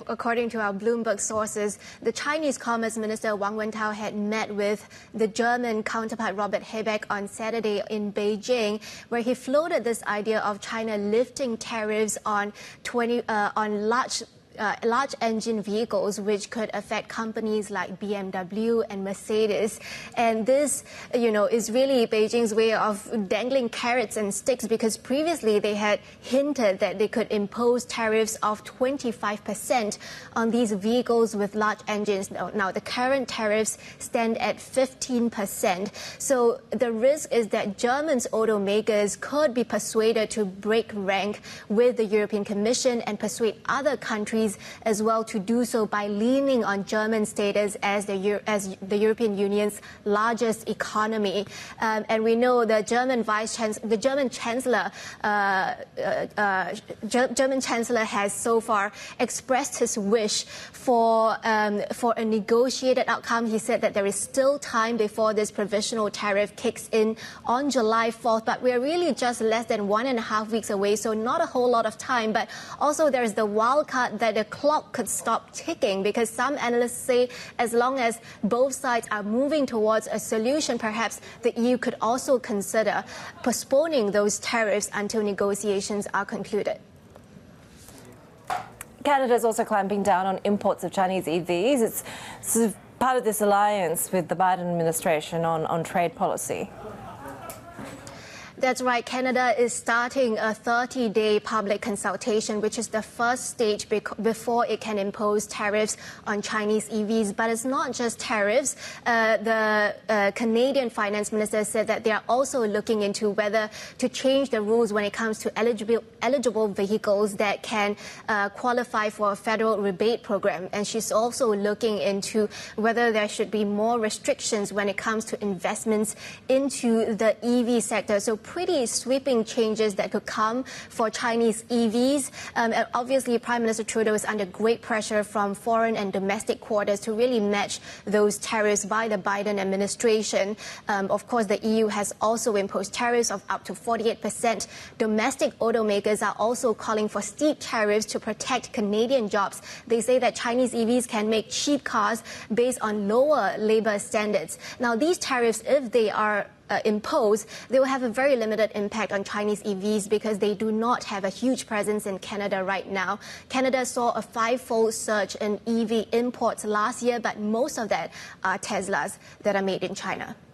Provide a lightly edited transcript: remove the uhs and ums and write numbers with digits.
according to our Bloomberg sources, the Chinese Commerce Minister Wang Wentao had met with the German counterpart Robert Habeck on Saturday in Beijing, where he floated this idea of China lifting tariffs on large engine vehicles, which could affect companies like BMW and Mercedes. And this, is really Beijing's way of dangling carrots and sticks, because previously they had hinted that they could impose tariffs of 25% on these vehicles with large engines. Now, the current tariffs stand at 15%. So the risk is that Germany's automakers could be persuaded to break rank with the European Commission and persuade other countries as well to do so by leaning on German status as the European Union's largest economy. And we know the German Chancellor has so far expressed his wish for a negotiated outcome. He said that there is still time before this provisional tariff kicks in on July 4th, but we're really just less than 1.5 weeks away, so not a whole lot of time. But also there's the wild card that the clock could stop ticking, because some analysts say as long as both sides are moving towards a solution, perhaps the EU could also consider postponing those tariffs until negotiations are concluded. Canada is also clamping down on imports of Chinese EVs. It's sort of part of this alliance with the Biden administration on trade policy. That's right. Canada is starting a 30-day public consultation, which is the first stage before it can impose tariffs on Chinese EVs. But it's not just tariffs. The Canadian finance minister said that they are also looking into whether to change the rules when it comes to eligible vehicles that can qualify for a federal rebate program. And she's also looking into whether there should be more restrictions when it comes to investments into the EV sector. So pretty sweeping changes that could come for Chinese EVs. And obviously, Prime Minister Trudeau is under great pressure from foreign and domestic quarters to really match those tariffs by the Biden administration. Of course, the EU has also imposed tariffs of up to 48%. Domestic automakers are also calling for steep tariffs to protect Canadian jobs. They say that Chinese EVs can make cheap cars based on lower labor standards. Now, these tariffs, if they are imposed, they will have a very limited impact on Chinese EVs because they do not have a huge presence in Canada right now. Canada saw a 5-fold surge in EV imports last year, but most of that are Teslas that are made in China.